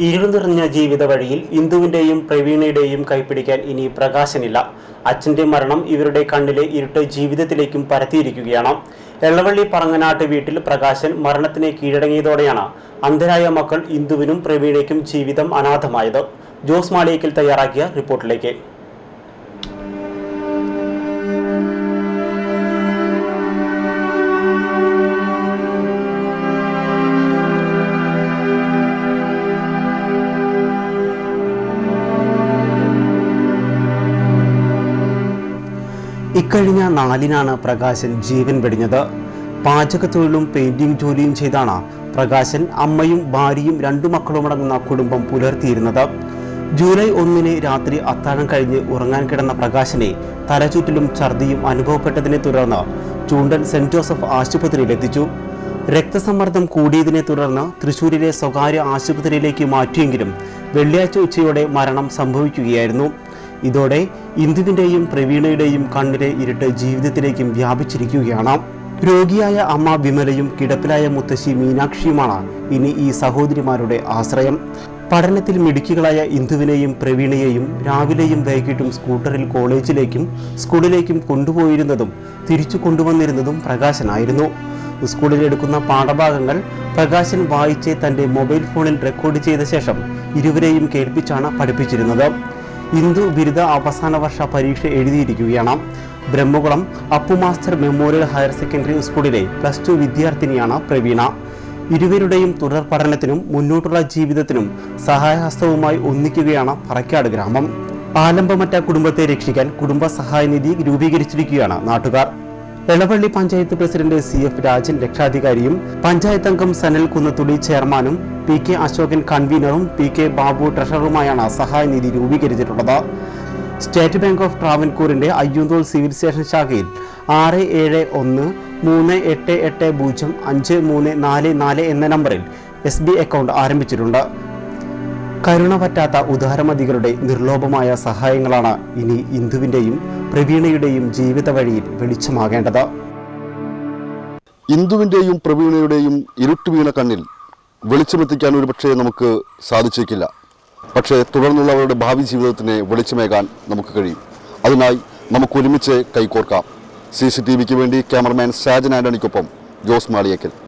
ഇരുൾ നിറഞ്ഞ ജീവിത വഴിയിൽ ഇന്ദുവിന്റെയും പ്രവീണയുടെയും കൈപ്പിടിക്കാൻ ഇനി പ്രകാശനില്ല. അച്ഛന്റെ മരണം ഇവരുടെ കണ്ണിലെ ഇരുട്ട് ജീവിതത്തിലേക്കും പരത്തിയിരിക്കുകയാണ്. എളവള്ളി പറങ്ങനാട്ട് വീട്ടിൽ പ്രകാശൻ മരണത്തിന് കീഴടങ്ങിയതോടെയാണ് അന്ധരായ മക്കൾ ഇന്ദുവിനും പ്രവീണയ്ക്കും ജീവിതം അനാഥമായത്. ജോസ് മാളിയേക്കൽ തയ്യാറാക്കിയ റിപ്പോർട്ടിലേക്ക്. ഇക്കഴിഞ്ഞ 4-നാണ് പ്രകാശൻ ജീവൻ വെടിഞ്ഞത്. പാചകത്തൊഴിലും പെയിന്റിംഗ് ജോലിയും ചെയ്താണ് പ്രകാശൻ അമ്മയും ഭാര്യയും 2 മക്കളുമടങ്ങുന്ന കുടുംബം പുലർത്തിയിരുന്നത്. ജൂലൈ 1-ന് രാത്രി അത്താഴം കഴിഞ്ഞ് ഉറങ്ങാൻ കിടന്ന പ്രകാശനെ തലചുറ്റിലും ഛർദിയും അനുഭവപ്പെട്ടതിനെ തുടർന്ന് ചൂണ്ടൽ സെന്റ് ജോസഫ് ആശുപത്രിയിലെത്തിച്ചു. രക്തസമ്മർദ്ദം കൂടിയതിനെ തുടർന്ന് തൃശൂരിലെ സ്വകാര്യ ആശുപത്രിയിലേക്ക് മാറ്റിയെങ്കിലും വെള്ളിയാഴ്ച ഉച്ചയോടെ മരണം സംഭവിക്കുകയായിരുന്നു. ഇതോടെ ഇന്ദുവിന്റെയും പ്രവീണയുടെയും കണ്ണിലെ ഇരുട്ട് ജീവിതത്തിലേക്കും വ്യാപിച്ചിരിക്കുകയാണ്. രോഗിയായ അമ്മ വിമലയും കിടപ്പിലായ മുത്തശ്ശി മീനാക്ഷിയുമാണ് ഇനി ഈ സഹോദരിമാരുടെ ആശ്രയം. പഠനത്തിൽ മിടുക്കികളായ ഇന്ദുവിനെയും പ്രവീണയെയും രാവിലെയും വൈകിട്ടും സ്കൂട്ടറിൽ കോളേജിലേക്കും സ്കൂളിലേക്കും കൊണ്ടുപോയിരുന്നതും തിരിച്ചു കൊണ്ടുവന്നിരുന്നതും പ്രകാശനായിരുന്നു. സ്കൂളിലെടുക്കുന്ന പാഠഭാഗങ്ങൾ പ്രകാശൻ വായിച്ച് തന്റെ മൊബൈൽ ഫോണിൽ റെക്കോർഡ് ചെയ്ത ശേഷം ഇരുവരെയും കേൾപ്പിച്ചാണ് പഠിപ്പിച്ചിരുന്നത്. ഇന്ദു ബിരുദ അവസാന വർഷ പരീക്ഷ എഴുതിയിരിക്കുകയാണ്. Brahmakulam Appu master memorial higher secondary സ്കൂളിലെ +2 വിദ്യാർത്ഥിനിയാണ് പ്രവീണ. ഇരുവരുടെയും തുടർ പഠനത്തിനും മുന്നോട്ടുള്ള ജീവിതത്തിനും സഹായഹസ്തവുമായി ഒന്നിക്കുകയാണ് പറക്കാട് ഗ്രാമം. ആലംബമറ്റ കുടുംബത്തെ രക്ഷിക്കാൻ കുടുംബ സഹായനിധി രൂപീകരിച്ചിരിക്കുകയാണ് നാട്ടുകാർ. എളവള്ളി പഞ്ചായത്ത് പ്രസിഡന്റ് CF രാജൻ രക്ഷാധികാരിയും പഞ്ചായത്ത് അംഗം സനൽ കുന്നത്തുടി ചെയർമാനും PK അശോകൻ കൺവീനറും PK ബാബു ട്രഷററുമായാണ് സഹായനിധി രൂപീകരിച്ചിട്ടുള്ളത്. സ്റ്റേറ്റ് ബാങ്ക് ഓഫ് ട്രാവൻകൂറിന്റെ അയ്യൂന്തോൾ സിവിൽ സ്റ്റേഷൻ ശാഖയിൽ 6713880534 എന്ന നമ്പറിൽ SB അക്കൗണ്ട് ആരംഭിച്ചിട്ടുണ്ട്. കരുണ പറ്റാത്ത ഉദാരമതികളുടെ നിർലോഭമായ സഹായങ്ങളാണ് ഇനി ഇന്ദുവിന്റെയും പ്രവീണയുടെയും ജീവിത വഴിയിൽ വെളിച്ചമാകേണ്ടത്. ഇന്ദുവിന്റെയും പ്രവീണയുടെയും ഇരുട്ട് വീണ കണ്ണിൽ വെളിച്ചമെത്തിക്കാൻ ഒരുപക്ഷെ നമുക്ക് സാധിച്ചേക്കില്ല. പക്ഷേ തുടർന്നുള്ള അവരുടെ ഭാവി ജീവിതത്തിന് വെളിച്ചമേകാൻ നമുക്ക് കഴിയും. അതിനായി നമുക്ക് ഒരുമിച്ച് കൈകോർക്കാം. CCTVക്ക് വേണ്ടി ക്യാമറമാൻ സാജൻ ആന്റണിക്കൊപ്പം ജോസ് മാളിയേക്കൽ.